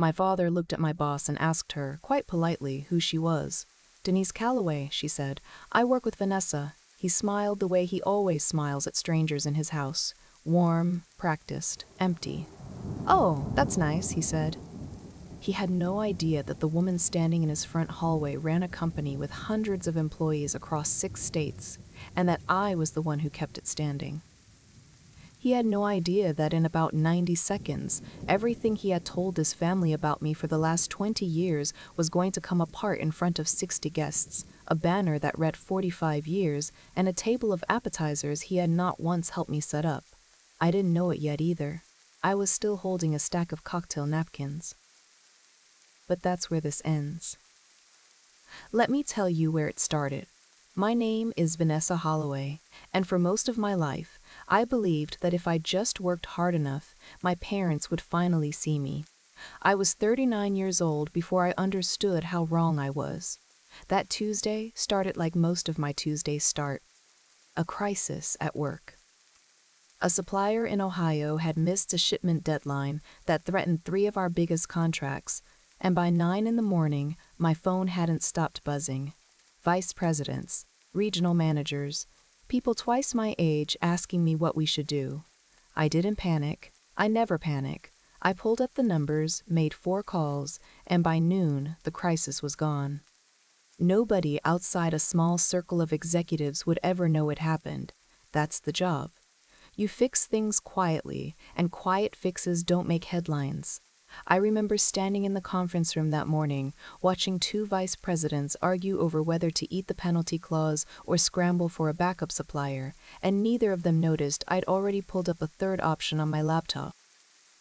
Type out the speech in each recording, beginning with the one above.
My father looked at my boss and asked her, quite politely, who she was. "Denise Calloway," she said. "I work with Vanessa." He smiled the way he always smiles at strangers in his house. Warm, practiced, empty. "Oh, that's nice," he said. He had no idea that the woman standing in his front hallway ran a company with hundreds of employees across 6 states, and that I was the one who kept it standing. He had no idea that in about 90 seconds, everything he had told his family about me for the last 20 years was going to come apart in front of 60 guests, a banner that read 45 years, and a table of appetizers he had not once helped me set up. I didn't know it yet either. I was still holding a stack of cocktail napkins. But that's where this ends. Let me tell you where it started. My name is Vanessa Holloway, and for most of my life, I believed that if I just worked hard enough, my parents would finally see me. I was 39 years old before I understood how wrong I was. That Tuesday started like most of my Tuesdays start. A crisis at work. A supplier in Ohio had missed a shipment deadline that threatened 3 of our biggest contracts, and by 9 in the morning, my phone hadn't stopped buzzing. Vice presidents, regional managers, people twice my age asking me what we should do. I didn't panic. I never panic. I pulled up the numbers, made 4 calls, and by noon, the crisis was gone. Nobody outside a small circle of executives would ever know it happened. That's the job. You fix things quietly, and quiet fixes don't make headlines. I remember standing in the conference room that morning, watching 2 vice presidents argue over whether to eat the penalty clause or scramble for a backup supplier, and neither of them noticed I'd already pulled up a 3rd option on my laptop.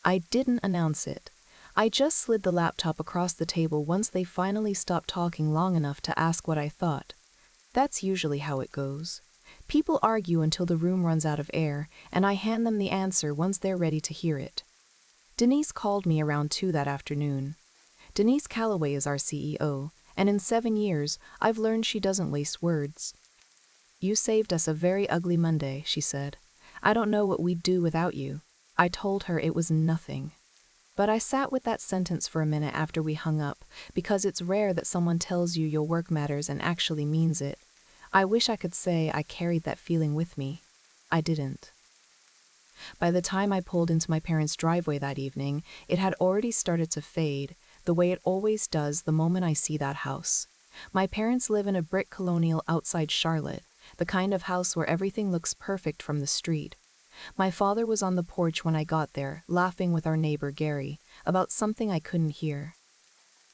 I didn't announce it. I just slid the laptop across the table once they finally stopped talking long enough to ask what I thought. That's usually how it goes. People argue until the room runs out of air, and I hand them the answer once they're ready to hear it. Denise called me around 2 that afternoon. Denise Calloway is our CEO, and in 7 years, I've learned she doesn't waste words. "You saved us a very ugly Monday," she said. "I don't know what we'd do without you." I told her it was nothing. But I sat with that sentence for a minute after we hung up, because it's rare that someone tells you your work matters and actually means it. I wish I could say I carried that feeling with me. I didn't. By the time I pulled into my parents' driveway that evening, it had already started to fade, the way it always does the moment I see that house. My parents live in a brick colonial outside Charlotte, the kind of house where everything looks perfect from the street. My father was on the porch when I got there, laughing with our neighbor Gary, about something I couldn't hear.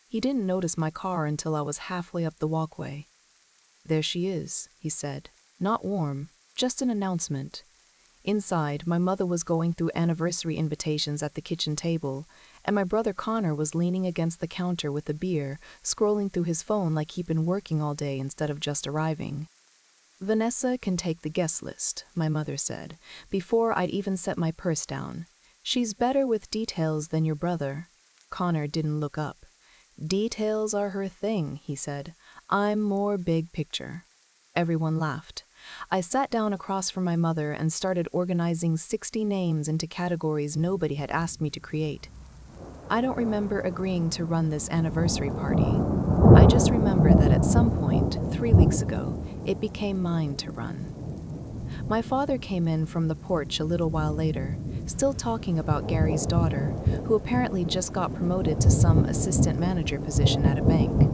He didn't notice my car until I was halfway up the walkway. "There she is," he said. "Not warm, just an announcement." Inside, my mother was going through anniversary invitations at the kitchen table, and my brother Connor was leaning against the counter with a beer, scrolling through his phone like he'd been working all day instead of just arriving. "Vanessa can take the guest list," my mother said, before I'd even set my purse down. "She's better with details than your brother." Connor didn't look up. "Details are her thing," he said. "I'm more big picture." Everyone laughed. I sat down across from my mother and started organizing 60 names into categories nobody had asked me to create. I don't remember agreeing to run this anniversary party. I just remember that at some point, 3 weeks ago, it became mine to run. My father came in from the porch a little while later, still talking about Gary's daughter, who apparently just got promoted to some assistant manager position at a bank.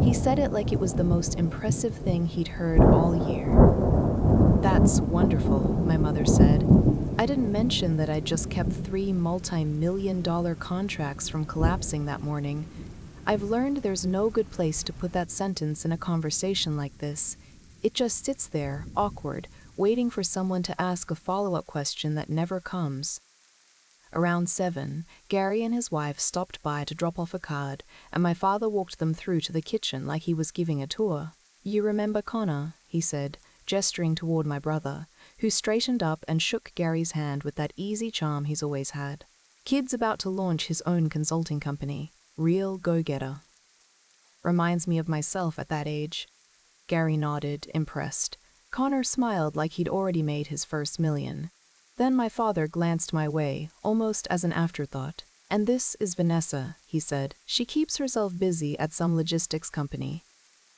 He said it like it was the most impressive thing he'd heard all year. "That's wonderful," my mother said. I didn't mention that I'd just kept 3 multi-million-dollar contracts from collapsing that morning. I've learned there's no good place to put that sentence in a conversation like this. It just sits there, awkward, waiting for someone to ask a follow-up question that never comes. Around 7, Gary and his wife stopped by to drop off a card, and my father walked them through to the kitchen like he was giving a tour. "You remember Connor?" he said, gesturing toward my brother, who straightened up and shook Gary's hand with that easy charm he's always had. "Kid's about to launch his own consulting company. Real go-getter." "Reminds me of myself at that age." Gary nodded, impressed. Connor smiled like he'd already made his first million. Then my father glanced my way, almost as an afterthought. "And this is Vanessa," he said. "She keeps herself busy at some logistics company."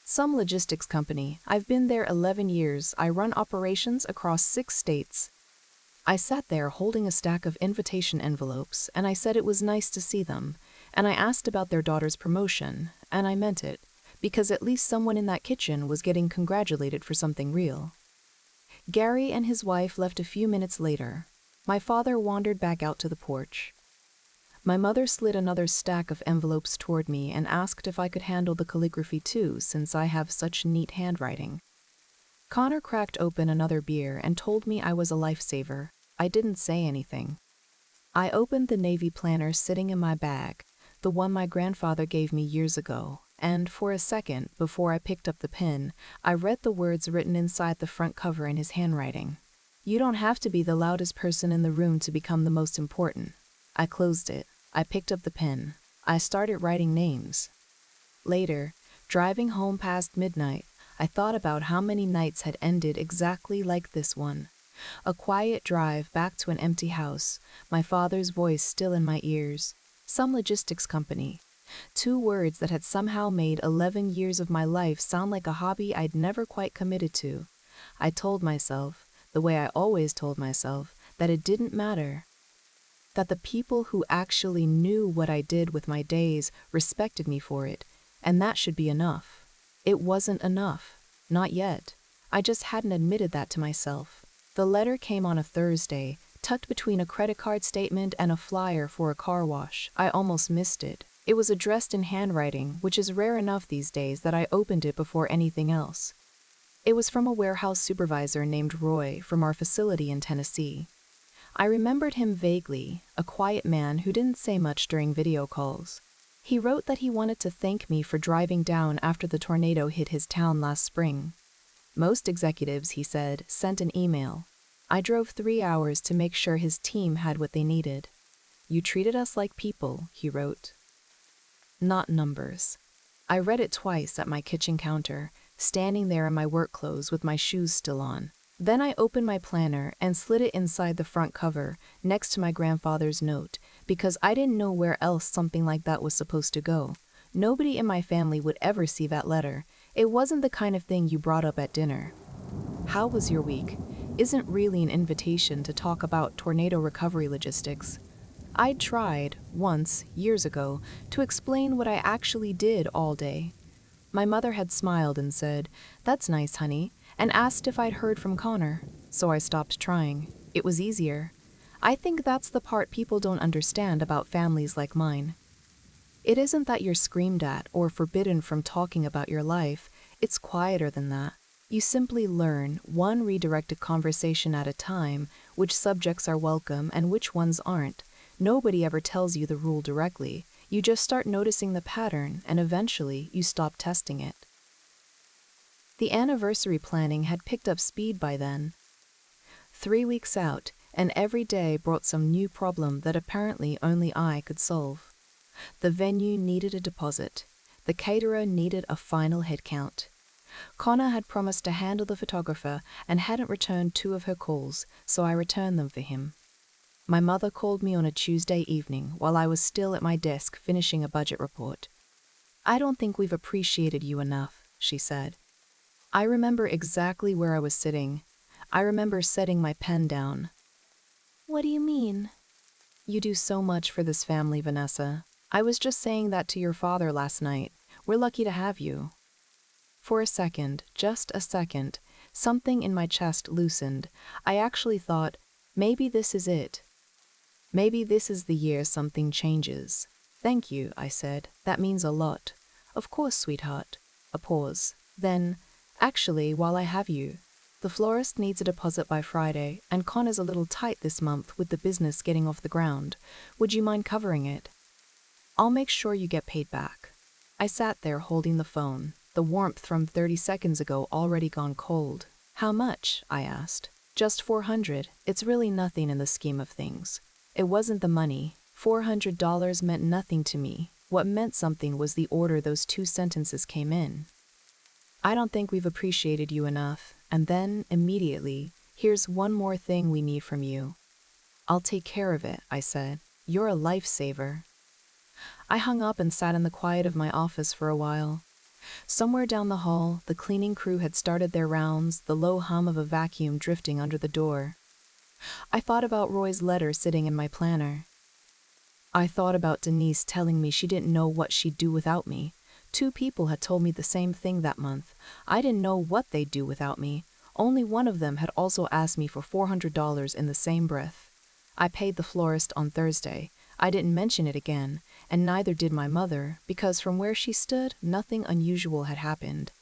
"Some logistics company. I've been there 11 years. I run operations across 6 states." I sat there holding a stack of invitation envelopes, and I said it was nice to see them, and I asked about their daughter's promotion, and I meant it, because at least someone in that kitchen was getting congratulated for something real. Gary and his wife left a few minutes later. My father wandered back out to the porch. My mother slid another stack of envelopes toward me and asked if I could handle the calligraphy too, since I have such neat handwriting. Connor cracked open another beer and told me I was a lifesaver. I didn't say anything. I opened the Navy planner sitting in my bag, the one my grandfather gave me years ago, and for a second, before I picked up the pen, I read the words written inside the front cover in his handwriting. "You don't have to be the loudest person in the room to become the most important." I closed it. I picked up the pen. I started writing names. Later, driving home past midnight, I thought about how many nights had ended exactly like this one. A quiet drive back to an empty house, my father's voice still in my ears. Some logistics company. 2 words that had somehow made 11 years of my life sound like a hobby I'd never quite committed to. I told myself, the way I always told myself, that it didn't matter. That the people who actually knew what I did with my days respected me for it, and that should be enough. It wasn't enough. Not yet. I just hadn't admitted that to myself. The letter came on a Thursday, tucked between a credit card statement and a flyer for a car wash. I almost missed it. It was addressed in handwriting, which is rare enough these days that I opened it before anything else. It was from a warehouse supervisor named Roy from our facility in Tennessee. I remembered him vaguely, a quiet man who didn't say much during video calls. He wrote that he wanted to thank me for driving down after the tornado hit his town last spring. Most executives, he said, sent an email. I drove 3 hours to make sure his team had what they needed. "You treated us like people," he wrote. Not numbers. I read it twice at my kitchen counter, standing there in my work clothes with my shoes still on. Then I opened my planner and slid it inside the front cover, next to my grandfather's note, because I didn't know where else something like that was supposed to go. Nobody in my family would ever see that letter. It wasn't the kind of thing you brought up at dinner. "How was your week?" isn't really an invitation to talk about tornado recovery logistics. I'd tried, once, years ago, to explain what I actually did all day. My mother had smiled and said, "That's nice, honey," and asked if I'd heard from Connor, so I stopped trying. It was easier. I think that's the part people don't understand about families like mine. It isn't that you're screamed at or forbidden from talking about your life. It's quieter than that. You simply learn, one redirected conversation at a time, which subjects are welcome and which ones aren't. Nobody ever tells you the rule directly. You just start noticing the pattern, and eventually you stop testing it. The anniversary planning had picked up speed by then. 3 weeks out, and every day brought some new problem that apparently only I could solve. The venue needed a deposit. The caterer needed a final head count. Connor had promised to handle the photographer and hadn't returned 2 of her calls, so I returned them for him. My mother called me on a Tuesday evening while I was still at my desk finishing a budget report. "I don't think we've appreciated you enough," she said. I remember exactly where I was sitting. I remember setting my pen down. "What do you mean?" "You do so much for this family, Vanessa. I was just saying that to your father last night. We're lucky to have you." For a second, just a second, something in my chest loosened. I actually thought, maybe this is it. Maybe this is the year something changes. "Thank you," I said. "That means a lot." "Of course, sweetheart." A pause. Then, "Actually, while I have you, the florist needs a deposit by Friday, and Connor's a little tight this month with the business getting off the ground. Would you mind covering it?" "I'll make sure you get paid back." I sat there holding the phone, the warmth from 30 seconds ago already gone cold. "How much?" I asked. "Just 400. It's really nothing in the scheme of things." It wasn't the money. $400 meant nothing to me. What meant something was the order those 2 sentences came in. "I don't think we've appreciated you enough." And then, immediately, "Here's one more thing we need from you." "I'll take care of it," I said. You're a lifesaver." I hung up and sat in the quiet of my office for a while. Somewhere down the hall, the cleaning crew had started their rounds, the low hum of a vacuum drifting under the door. I thought about Roy's letter sitting in my planner. I thought about Denise telling me she didn't know what she'd do without me. 2 people had told me the same thing that month. I didn't know what they'd do without me. Only one of them had also asked me for $400 in the same breath. I paid the florist on Thursday. I didn't mention it again, and neither did my mother, because from where she stood, nothing unusual had happened.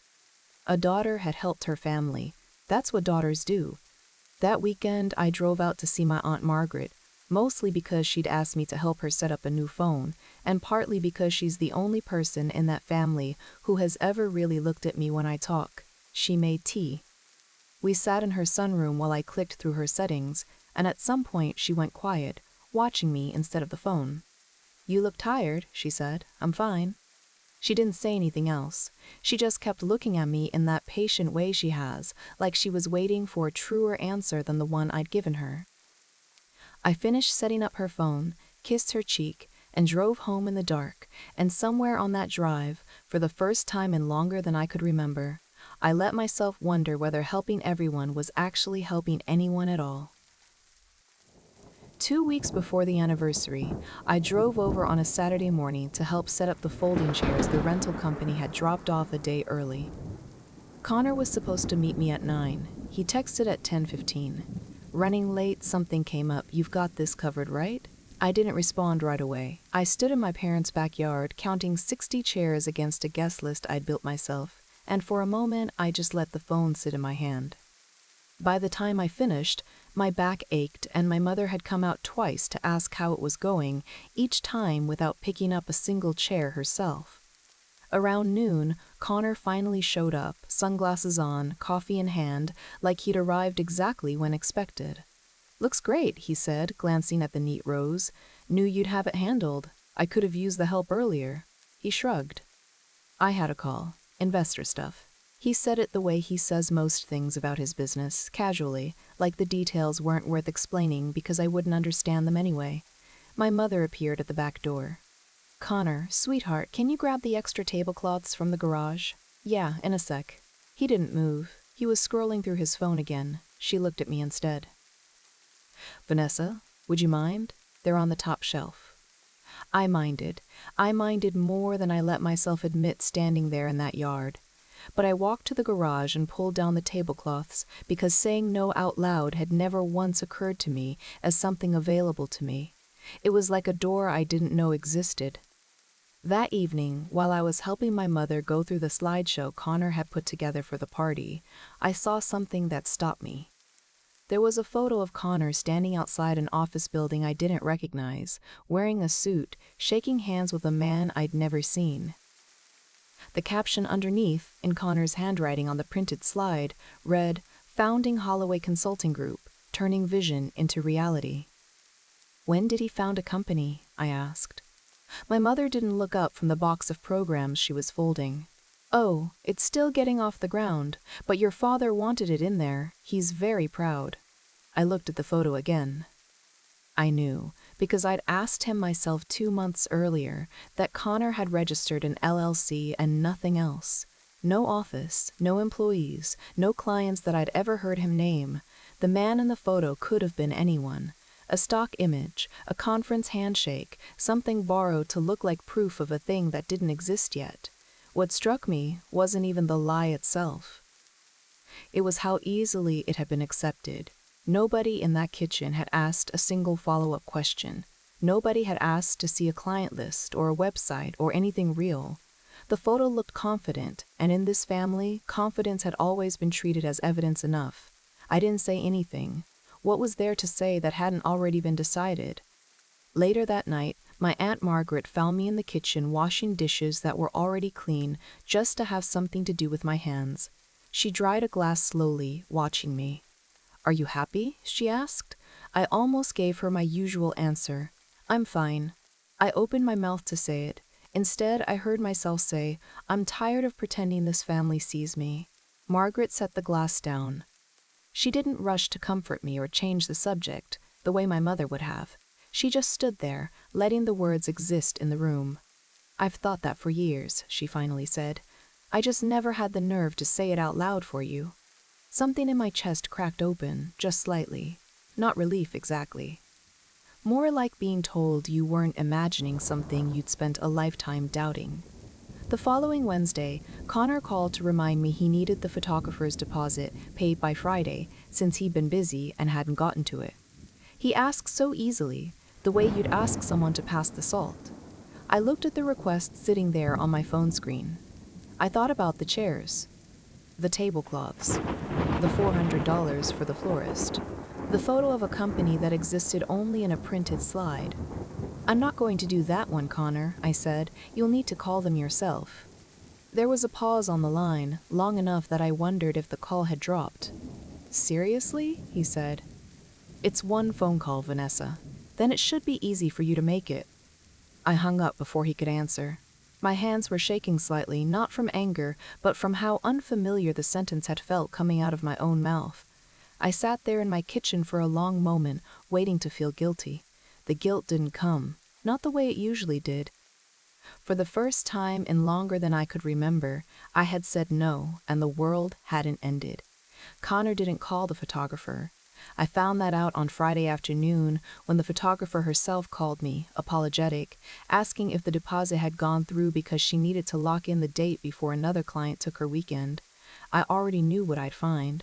A daughter had helped her family. That's what daughters do. That weekend, I drove out to see my Aunt Margaret, mostly because she'd asked me to help her set up a new phone, and partly because she's the only person in that family who has ever really looked at me when I talk. She made tea. We sat in her sunroom while I clicked through her settings, and at some point she went quiet, watching me instead of the phone. "You look tired," she said. "I'm fine." She didn't say anything else. She just kept looking at me in that patient way she has, like she was waiting for a truer answer than the one I'd given her. I finished setting up her phone, kissed her cheek, and drove home in the dark, and somewhere on that drive, for the first time in longer than I could remember, I let myself wonder whether helping everyone was actually helping anyone at all. 2 weeks before the anniversary, I drove over on a Saturday morning to help set up the folding chairs the rental company had dropped off a day early. Connor was supposed to meet me at 9. He texted at 10:15. "Running late, something came up. You've got this covered, right?" I didn't respond right away. I stood in my parents' backyard, counting 60 chairs against a guest list I'd built myself, and for a moment I just let the phone sit in my hand. By the time I finished, my back ached, and my mother had come out twice to ask how it was going, each time without picking up a single chair herself. Around noon, Connor finally showed up, sunglasses on, coffee in hand, like he'd arrived exactly when expected. "Looks great," he said, glancing at the neat rows. "Knew you'd have it handled. I could have used the help earlier." He shrugged. "I had a call. Investor stuff." He said it the way he says most things about his business, casually, like the details weren't worth explaining because I wouldn't understand them anyway. My mother appeared at the back door. "Connor, sweetheart, can you grab the extra tablecloths from the garage?" "Yeah, in a sec." He didn't move. He was scrolling through his phone again. She looked at me instead. "Vanessa, would you mind? They're on the top shelf." I minded. I minded more than I let myself admit standing there in that yard. But I walked to the garage and pulled down the tablecloths because saying no out loud had never once occurred to me as something available to me. It was like a door I didn't know existed. That evening, while I was helping my mother go through the slideshow Connor had put together for the party, I saw something that stopped me. There was a photo of Connor standing outside an office building I didn't recognize, wearing a suit, shaking hands with a man I'd never seen. The caption underneath, in Connor's handwriting on the printed slide, read, "Founding Holloway Consulting Group, Turning Vision into Reality." "When did he found a company?" I asked. My mother didn't look up from the box of programs she was folding. "Oh, it's still getting off the ground, but your father wanted it in there. He's very proud." I looked at the photo again. I knew, because I'd asked him myself 2 months earlier, that Connor had registered an LLC and nothing else. No office, no employees, no clients that I'd ever heard him name. The man in the photo could have been anyone. A stock image, a conference handshake, something borrowed to look like proof of a thing that didn't exist yet. What struck me wasn't even the lie itself. It was how easily it had been accepted. Nobody in that kitchen had asked a single follow-up question. Nobody had asked to see a client list or a website or anything real. The photo looked confident, and in this family, confidence had always been treated as evidence enough. I didn't say anything. What was there to say that hadn't already been decided? Later that night, my Aunt Margaret found me in the kitchen washing dishes that were already clean just to have something to do with my hands. She dried a glass slowly, watching me. "Are you happy?" she asked. I almost gave her my usual answer. "I'm fine." I opened my mouth to say it. Instead, I heard myself say, "I'm tired of pretending this family sees me." Margaret set the glass down. She didn't rush to comfort me or change the subject, the way my mother would have. She just stood there, letting the words exist in the room. "I've thought that for years," she finally said. "I just never had the nerve to say it out loud for you." Something in my chest cracked open, just slightly. Not relief exactly. More like being told you weren't imagining something you'd spent a lifetime doubting. The following Wednesday, Connor called to remind me he needed the photographer's deposit paid by Friday since he'd been busy and hadn't gotten to it. He asked so easily, the way you'd ask someone to pass the salt. I looked at the request sitting there on my phone screen. I thought about the chairs, the tablecloths, the $400 for the florist, the photo of a company that existed only in a printed slide. "I'm not going to do that one, Connor," I said. "You'll need to call them yourself." There was a pause on the line, long enough that I wondered if the call had dropped. "Seriously?" he said. "It's one phone call, Vanessa. Then it should be easy for you to make it." I hung up before he could answer. My hands were shaking slightly, not from anger, but from how unfamiliar the sentence had felt coming out of my own mouth. I sat there in my kitchen for a long moment, waiting to feel guilty. The guilt didn't come, not the way it usually did. For the first time in longer than I could remember, I had said no, and the world hadn't ended. Connor didn't call the photographer. I found that out on Friday afternoon when the photographer herself called me, apologetic, asking if the deposit had gone through because she needed to lock in the date before another client took her weekend. I already knew what I'd find.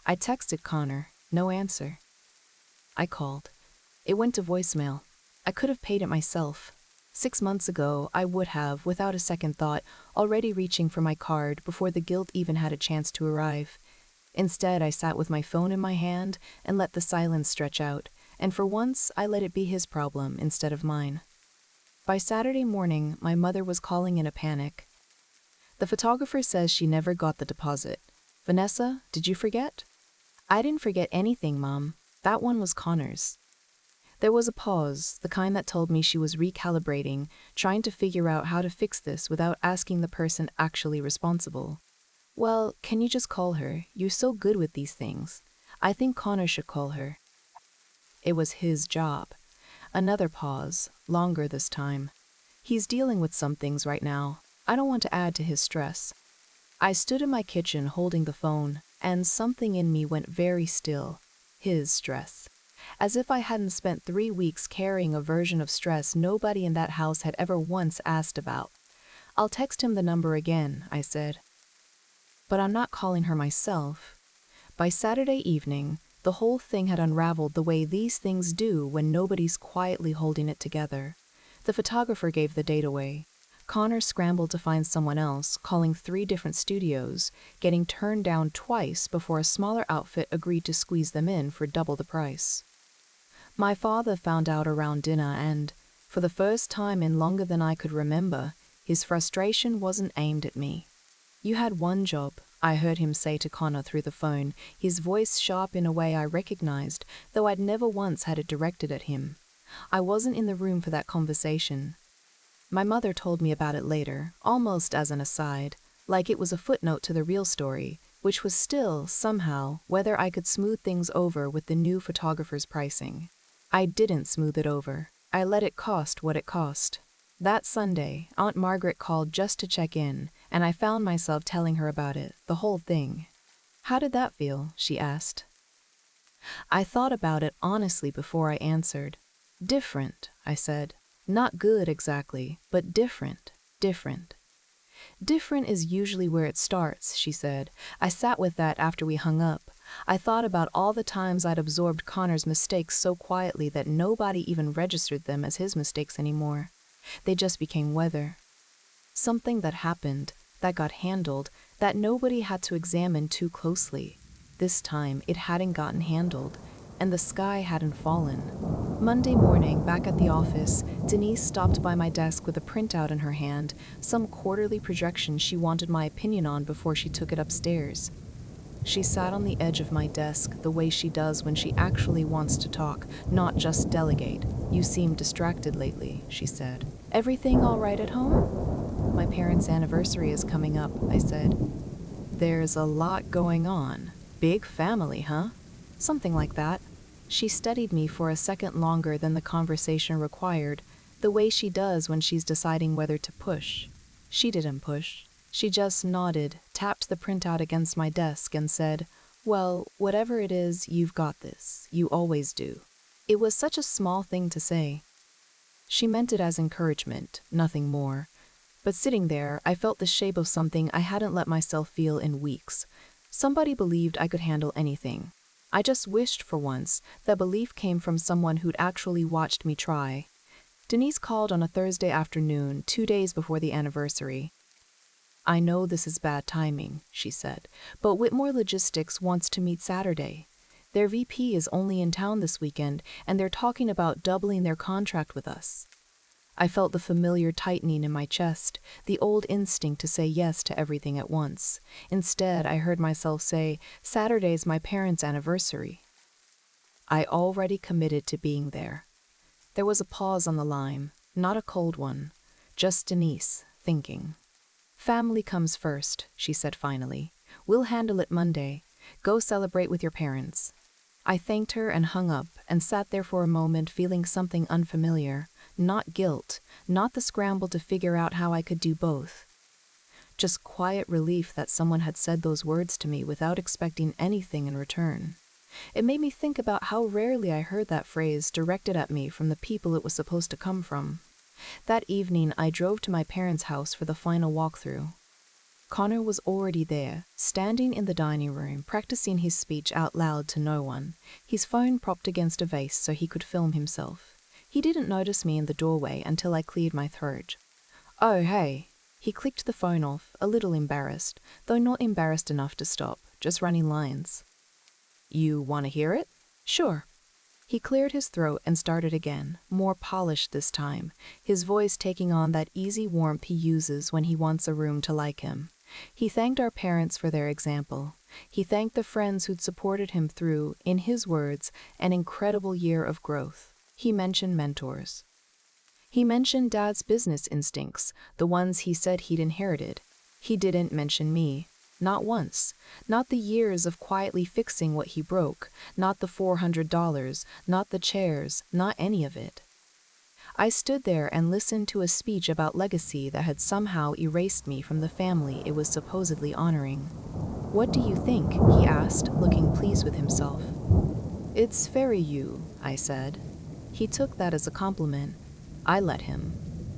I texted Connor, no answer. I called. It went to voicemail. I could have paid it myself. 6 months ago, I would have, without a second thought, already reaching for my card before the guilt even had a chance to arrive. Instead, I sat with my phone in my hand and let the silence stretch out, and for once, I let it be his problem instead of mine. By Saturday morning, my mother was calling in a panic. "The photographer says she never got the deposit. Vanessa, did you forget?" "I didn't forget anything, Mom. That one was Connor's." There was a pause, the kind that told me she was recalibrating, trying to figure out how to fix this without asking the person actually responsible. "Well, can you just call her? You're so good with these things. I think Connor should call her." It was his job. Another pause, longer this time. "He's dealing with some things right now. I don't want to add to his stress." I stood in my kitchen holding the phone, and something in me went very still. His stress. As if I hadn't spent 3 weeks carrying a version of stress nobody in that house had ever once asked about. "I'll text him the number again," I said. But I'm not calling her myself. By Saturday evening, the whole thing had unraveled the way these things do when nobody's quietly holding it together. The photographer gave the date away. Connor scrambled to find someone else, calling 3 different studios, getting turned down twice before a smaller outfit agreed to squeeze them in for double the price. My father found out around dinner and, for the first time in longer than I could remember, his frustration wasn't aimed at me. "You had one job," I heard him say to Connor through the phone, his voice sharp in a way I recognized, though I'd never once had it directed at him. I wasn't in the room for that conversation. My mother told me about it later, almost as an aside, like it was a footnote to the real story, which was still, somehow, whether I could smooth things over with the new photographer's pricing. I didn't smooth it over. I let it cost what it cost. That Sunday, Aunt Margaret called just to check in, and I found myself telling her about it, the whole thing. "How did that feel?" she asked. I thought about it honestly before I answered. "Different," I said. "Not good exactly, but different, different." "Different is usually where it starts," she said. I sat with that after we hung up. I thought about all the times I'd absorbed Connor's mistakes so quietly that nobody even registered them as his mistakes anymore. They just became weather. Something that happened, that got handled, that nobody had to examine too closely. This time, it hadn't gotten handled, and the sky hadn't fallen. Monday morning, back at the office, Denise stopped by my desk with a printout in her hand, some quarterly projection she wanted my opinion on before she took it upstairs. She sat on the edge of my desk the way she does when she actually wants to talk, not just delegate. "You seem distracted lately," she said. "Everything all right at home?" "My parents' anniversary is coming up," I said. "There's a lot going on. Big family, huh?" "Something like that." She studied me for a second longer than the conversation required, the way she does when she's deciding whether to push. She didn't push. She just nodded, tapped the printout against my desk, and said, "Well, whatever it is, you've got this. You always do." It was such a small thing to say. She meant it as encouragement, nothing more. But sitting there, I felt the shape of something I hadn't let myself feel in weeks. Somebody believed I could handle anything. I just wished for once that belief came from someone who'd actually watched me try. Denise called on a Thursday afternoon, 2 days before the anniversary. "I know this is bad timing," she said, "but Whitmore Logistics wants to meet Saturday. Their VP is only in town this weekend, and they're talking about doubling their contract with us." I felt the familiar tightening in my chest, the old instinct to say yes to everything at once. Instead, I heard myself say, "Saturday's my parents' anniversary." I already committed to being there. There was a pause on the line, not a cold one, just Denise, thinking. "Family comes first," she said finally. "We'll handle it Monday. Go celebrate with your parents." I thanked her and hung up and sat there for a moment feeling something unfamiliar. Not guilt, not the scramble to figure out how I could do both. Just quiet relief that someone had said those words to me without expecting anything in return. It made me think about how rarely I heard that phrase directed at me from the people it was supposed to come from. That evening, I drove to my parents' house for the final walkthrough. Connor was already there, standing in the dining room, practicing his speech out loud to no one, his phone propped against a vase so he could film himself. He didn't notice me in the doorway until I cleared my throat. "Oh, hey." He clicked the phone off, a little embarrassed, though not embarrassed enough to stop, just running lines. "You want to hear it?" "Sure." He cleared his throat and started again, more polished this time, his voice taking on that easy warmth he uses when he wants a room to like him. He thanked our parents for their example. He thanked the friends who'd supported him through, in his words, an incredible year of growth. He mentioned mentors. He mentioned Dad's business instincts, the ones he said he'd inherited. He didn't mention me. Not once. Not the years of quietly fixing what he broke, not the $400, not the chairs, not any of it. I stood there and listened to a speech about legacy that had somehow erased me from the family it was supposedly honoring. "What do you think?" he asked, looking pleased with himself. "It's very you," I said. He took that as a compliment. I let him.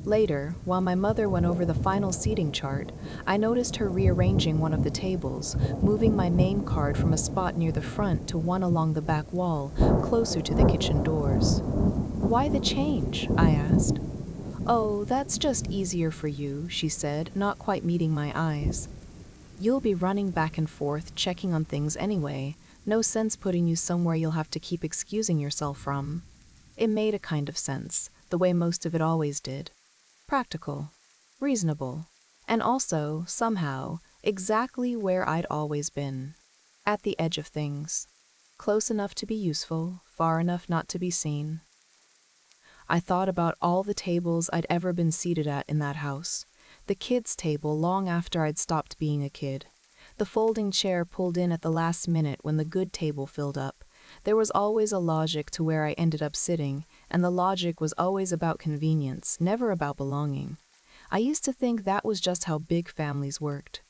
Later, while my mother went over the final seating chart, I noticed her rearranging one of the tables, moving my name card from a spot near the front to one along the back wall, closer to the kitchen doors. "Why the change?" I asked. "Oh, that's just easier for you," she said, not quite meeting my eyes. "You'll be running back and forth, checking on things anyway. No sense putting you somewhere you'll have to keep excusing yourself from." It made a kind of sense, the way most of it always did. Practical, reasonable, and also, somehow, exactly where I'd always been. At the edge of things. Close enough to be useful, far enough not to be seen. I thought about all the tables I'd ever been seated at in that house. The kids' table long after I'd stopped being a kid. The folding chair pulled in at the last minute when the good table filled up. There was always a logic to where I ended up sitting, and the logic was always about convenience, never about belonging. I used to think that was just how big families worked.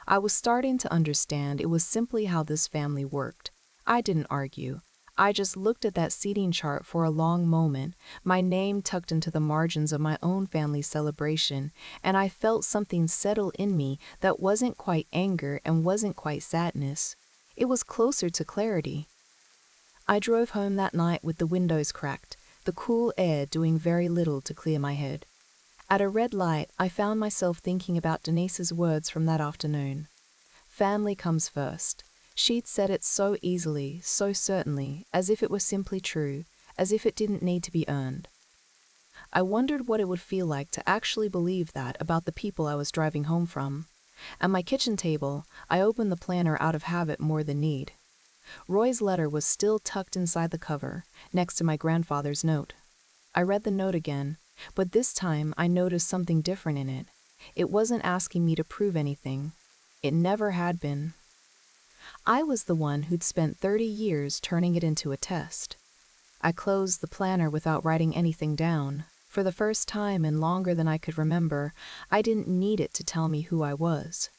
I was starting to understand it was simply how this family worked. I didn't argue. I just looked at that seating chart for a long moment, my name tucked into the margins of my own family celebration, and I felt something settle in me that wasn't quite anger and wasn't quite sadness. It was closer to clarity. I drove home that night with the windows cracked, the cool air doing very little to clear my head. At a red light, I found myself thinking about Denise's words from that afternoon. Family comes first. She'd said it so easily, so certainly, as if it were simply true, as if it didn't need to be earned. I wondered what it would feel like to actually believe that about the people I was driving home from. At my kitchen table, I opened the planner out of habit more than need. Roy's letter was still tucked inside the cover, next to my grandfather's note. I read the note again, but this time I noticed something different in it. It wasn't asking me to prove anything. It never had been. I was the one who'd spent 30 years turning it into a test. I closed the planner without writing anything down. For the first time in longer than I could remember, I didn't need it to tell me who I was.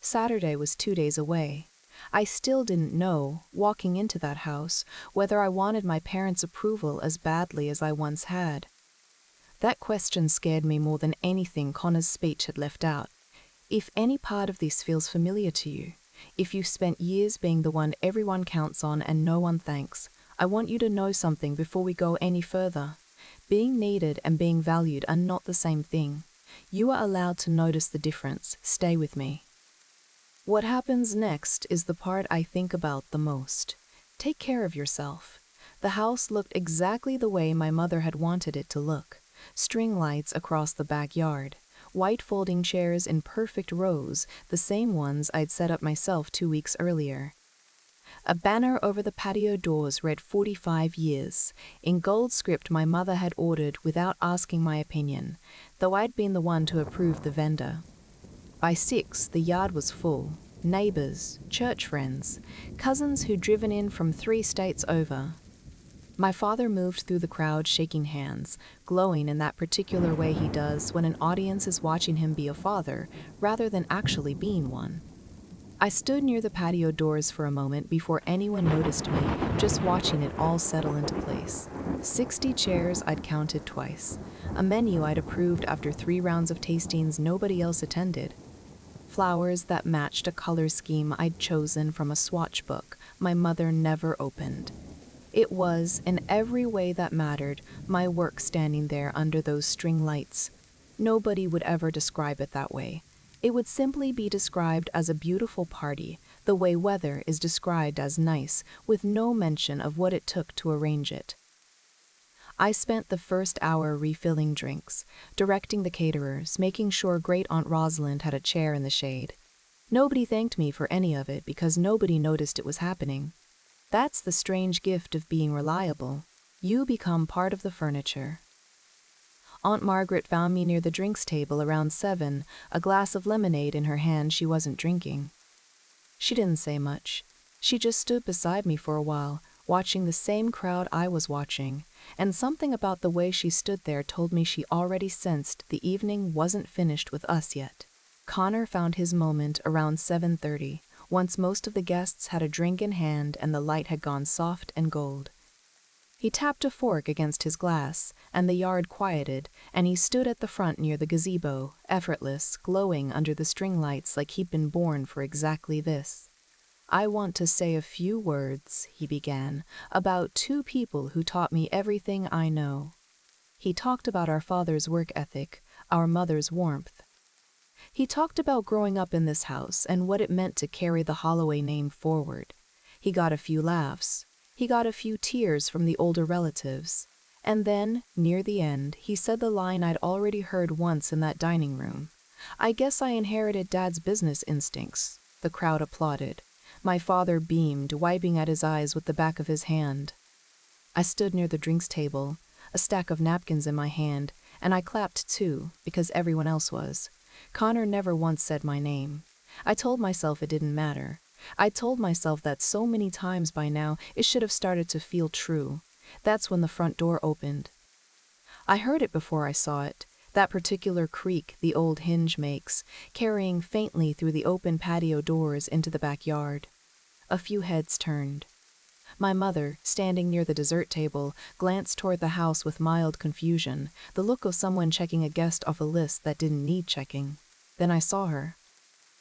Saturday was 2 days away. I still didn't know, walking into that house, whether I wanted my parents' approval as badly as I once had. That question scared me more than anything Connor's speech had left out. If any part of this feels familiar to you, if you've spent years being the one everyone counts on and no one thanks, I want you to know something before we go any further. Being needed and being valued are not the same thing. You are allowed to notice the difference. Stay with me. What happens next is the part I think about the most. Take care of yourself. The house looked exactly the way my mother had wanted it to look. String lights across the backyard. White folding chairs in perfect rows, the same ones I'd set up myself 2 weeks earlier. A banner over the patio doors read 45 years, in gold script my mother had ordered without asking my opinion, though I'd been the one to approve the vendor. By 6, the yard was full. Neighbors, church friends, cousins who'd driven in from 3 states over. My father moved through the crowd shaking hands, glowing in that particular way he does when an audience is watching him be a father, rather than actually being one. I stood near the patio doors for a moment before anyone noticed me, just watching it all settle into place. 60 chairs I'd counted twice. A menu I'd approved after 3 rounds of tastings nobody else attended. Flowers that matched a color scheme I'd chosen from a swatch book my mother never opened. It was, in every way that mattered, my work standing there under those string lights. Nobody would ever describe it that way. It would simply be described as a beautiful party, the way weather is described as nice, with no mention of what it took to arrange it. I spent the first hour refilling drinks, directing the caterers, making sure Great Aunt Rosalind had a chair in the shade. Nobody thanked me for any of it because nobody noticed it was happening. That's the strange gift of being reliable. You become part of the furniture. Aunt Margaret found me near the drinks table around 7, a glass of lemonade in her hand she wasn't drinking. She didn't say much. She just stood beside me for a while, watching the same crowd I was watching, and something about the way she stood there told me she already sensed the evening wasn't finished with us yet. Connor found his moment around 7:30, once most of the guests had a drink in hand and the light had gone soft and gold. He tapped a fork against his glass, and the yard quieted, and he stood at the front near the gazebo, effortless, glowing under the string lights like he'd been born for exactly this. "I want to say a few words," he began, "about 2 people who taught me everything I know." He talked about our father's work ethic, our mother's warmth. He talked about growing up in this house and what it meant to carry the Holloway name forward. He got a few laughs. He got a few tears from the older relatives. And then, near the end, he said the line I'd already heard once in that dining room. "I guess I inherited Dad's business instincts." The crowd applauded. My father beamed, wiping at his eyes with the back of his hand. I stood near the drinks table, a stack of napkins in my hand, and I clapped too, because everyone else was. Connor never once said my name. I told myself it didn't matter. I told myself that so many times by now it should have started to feel true. That's when the front door opened. I heard it before I saw it, that particular creak the old hinge makes, carrying faintly through the open patio doors into the backyard. A few heads turned. My mother, standing near the dessert table, glanced toward the house with mild confusion, the look of someone checking a guest off a list that didn't need checking. Then I saw her.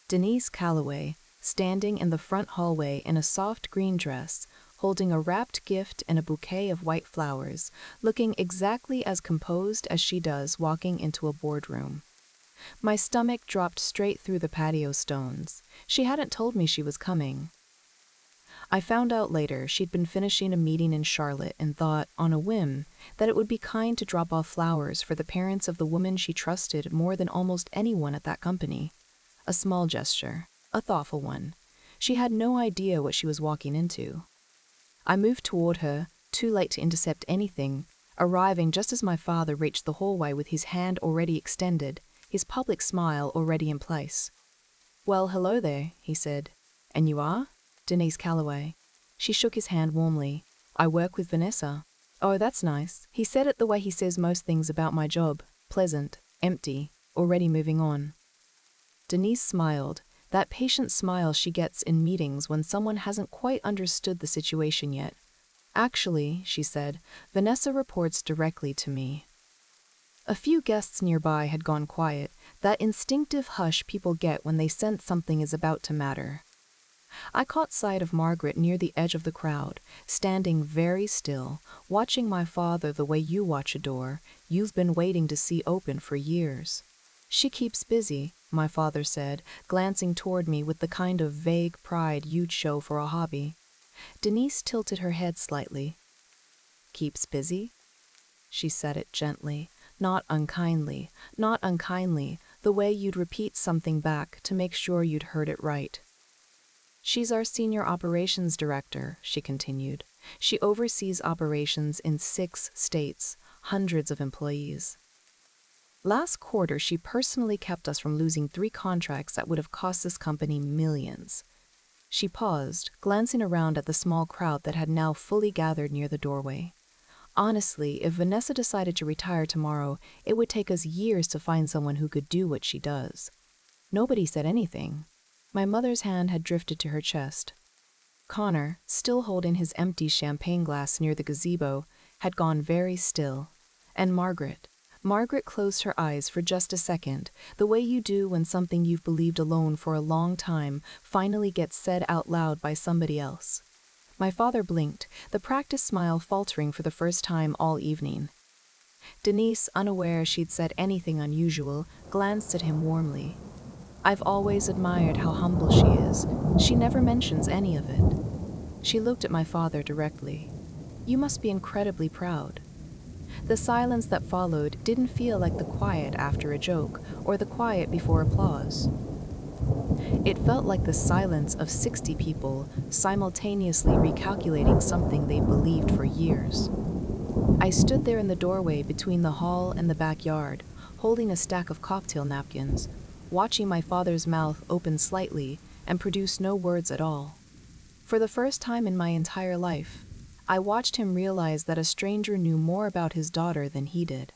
Denise Calloway, standing in the front hallway in a soft green dress, holding a wrapped gift and a bouquet of white flowers, looking exactly as composed as she does walking into a boardroom. My stomach dropped straight through the patio stones. She hadn't told me she was coming. I found out later she'd been finishing a meeting in Charlotte and thought, on a whim, that it would be kind to drop off flowers for the parents of the woman she trusted more than almost anyone at that company. A small gesture, a thoughtful one. She had no idea what she was walking into. I moved toward her, too late to intercept anything, arriving just as my father reached the hallway with his hand already extended, his public smile already in place. "Well, hello there," he said. "And you are?" Denise Calloway. She shook his hand warmly. I work with Vanessa. Oh, that's nice. He said it the way he says most things about my job. Pleasant, empty, already moving on. Denise smiled, that patient smile she gets in meetings when someone hasn't quite understood the situation yet. Actually, she said, Vanessa reports directly to me. A few guests nearby had gone quiet, that instinctive hush people get when they sense something is about to matter. I caught sight of Margaret near the edge of the crowd, standing very still, watching my father the way you watch a door you've been waiting to see open for years. She keeps busy, my father said, glancing toward me with the kind of vague pride you'd show for a hobby. Denise tilted her head slightly. Keeps busy? She said it gently, not unkindly, the way you'd repeat something back to make sure you'd heard it right. She's our senior operations director, she continued. She oversees operations in 6 states, hundreds of employees. Last quarter, she personally kept us from losing 3 contracts that would have cost this company millions. She paused, glancing around at the small crowd that had now fully gathered near the doorway. Honestly, if Vanessa decided to retire tomorrow, it would take us years to find someone who could do what she does. Nobody said anything. My mother's hand had drifted to her chest. Connor, still holding his empty champagne glass near the gazebo, had gone very still. And Margaret closed her eyes for just a second, the way you do when something you've believed alone for a long time finally gets said out loud by somebody else. My father blinked, the practiced smile faltering for the first time all evening. Denise, unaware she'd said anything unusual, glanced at him warmly. I've always admired how humble she is. She never mentions any of it. She looked at my father directly. You must be incredibly proud. The silence that followed didn't feel like the quiet after a joke or the quiet before applause. It felt like the silence of 60 people simultaneously recalculating something they believed for years. I stood there in the doorway between the hall and the backyard, holding a stack of cocktail napkins, watching my father's mouth open slightly and produce no words at all. For the first time in my entire life, I watched him realize that a stranger knew more about his daughter than he did.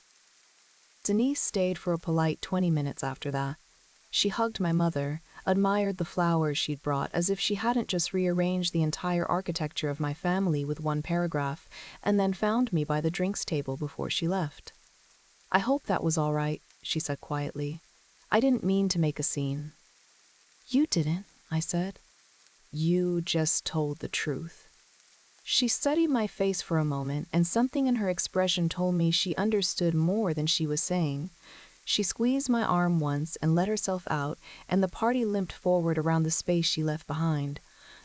Denise stayed for a polite 20 minutes after that. She hugged my mother, admired the flowers she'd brought as if she hadn't just rearranged the entire architecture of my family with one paragraph, and then found me by the drinks table before she left. I hope that was all right, she said quietly. I didn't mean to make a scene. You didn't, I said. You just told the truth. She studied my face for a moment, and something in her expression told me she understood more than she was saying. She squeezed my arm once and let herself out, and the party limped forward around the space she left behind.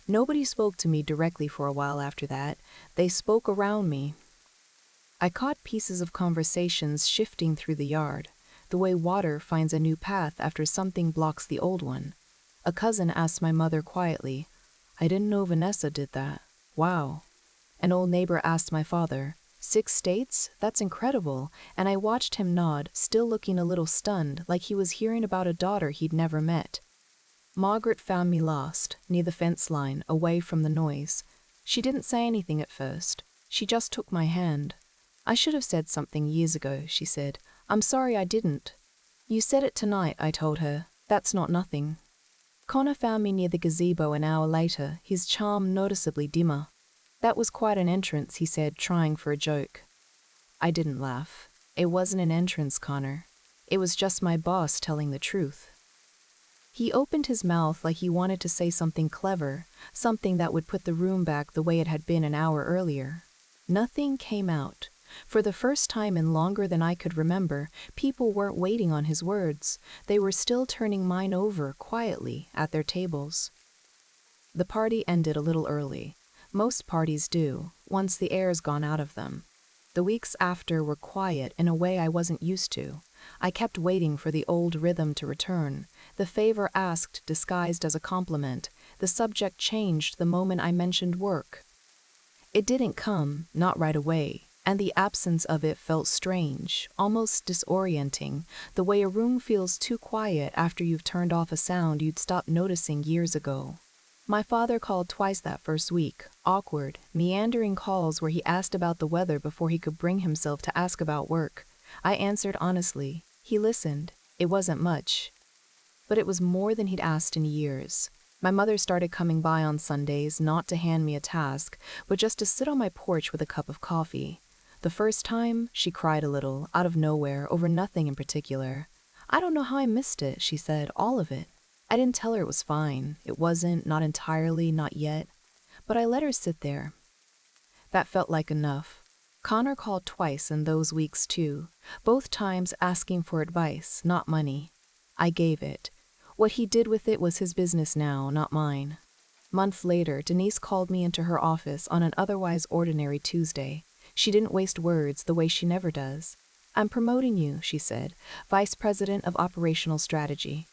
Nobody spoke to me directly for a while after that. They spoke around me. I caught pieces of conversations shifting through the yard, the way water finds a new path after something blocks the old one. A cousin asked my mother quietly, I didn't know Vanessa did that. Wow. An old neighbor asked my father, 6 states? That's incredible, and I watched him nod, still looking a little stunned, like he was hearing about a daughter he'd never met. Margaret found me lost, near the fence line, away from the noise. She didn't say anything at first. She just took my hand. I should have said something years ago, she said. I'm sorry I didn't. You said it tonight, I told her. That's not nothing. Connor found me near the gazebo an hour later, his charm noticeably dimmer. That was quite an entrance, he said, trying for a joke. I didn't laugh. It wasn't an entrance, Connor. It was just my boss telling the truth. He opened his mouth like he wanted to say something clever, something that would put the room back the way it had been an hour earlier. Nothing came out. For the first time in longer than I could remember, people weren't waiting on his words. They were still turning mine over quietly at their tables. The party ended a little early. Most parties do, once the air's gone out of them. The weeks after were quiet in a way I wasn't used to. I kept waiting for the old rhythm to return, the favor asked disguised as a compliment, the subject changed the moment I mentioned work. It didn't come, not right away, and the absence of it felt strange, almost disorienting, the way a room feels too quiet after you've turned off a sound you'd stopped noticing years ago. My father called twice that first week, awkward, meandering calls where he asked about the weather before he could bring himself to ask about work. I answered honestly. He listened. It wasn't much, but it was more than he'd asked in years. My mother started coming by on Sundays, not to hand me a task, but just to sit on my porch with a cup of coffee. The first time, she cried a little, out of nowhere, over nothing in particular. I don't know how I missed it, she said, all of it. I didn't tell her it was fine. It wasn't, not entirely, not yet. But I let her sit there. That felt like enough. Connor called twice in those weeks too, both times asking for advice, not money. I gave it. What he did with it was his business now, not mine. Months later, Denise called me into her office on an otherwise ordinary Tuesday. She didn't waste words the way she never does. I'm promoting you, she said, Vice President of Operational Strategy.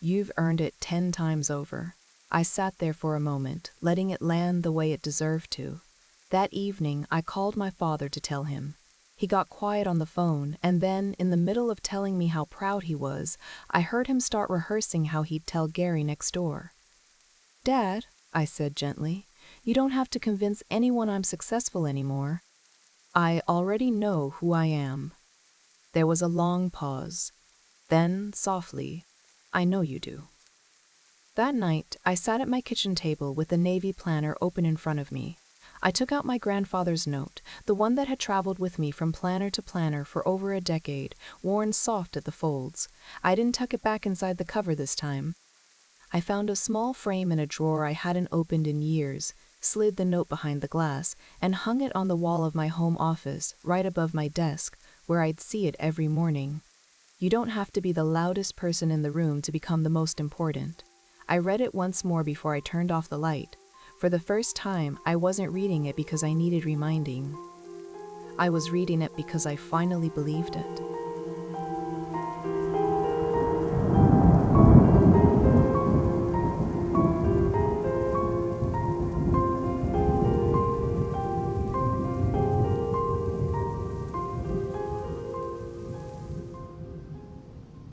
You've earned it 10 times over. I sat there for a moment, letting it land the way it deserved to. That evening, I called my father to tell him. He got quiet on the phone, and then, in the middle of telling me how proud he was, I heard him start rehearsing how he'd tell Gary next door. Dad, I said gently, you don't have to convince anyone I'm successful anymore. I already know who I am. There was a long pause. Then, softly, I know you do. That night, I sat at my kitchen table with the Navy planner open in front of me. I took out my grandfather's note, the one that had traveled with me from planner to planner for over a decade, worn soft at the folds. I didn't tuck it back inside the cover this time. I found a small frame in a drawer I hadn't opened in years, slid the note behind the glass, and hung it on the wall of my home office, right above my desk, where I'd see it every morning. You don't have to be the loudest person in the room to become the most important. I read it once more before I turned off the light. For the first time, I wasn't reading it because I needed reminding. I was reading it because I finally believed it.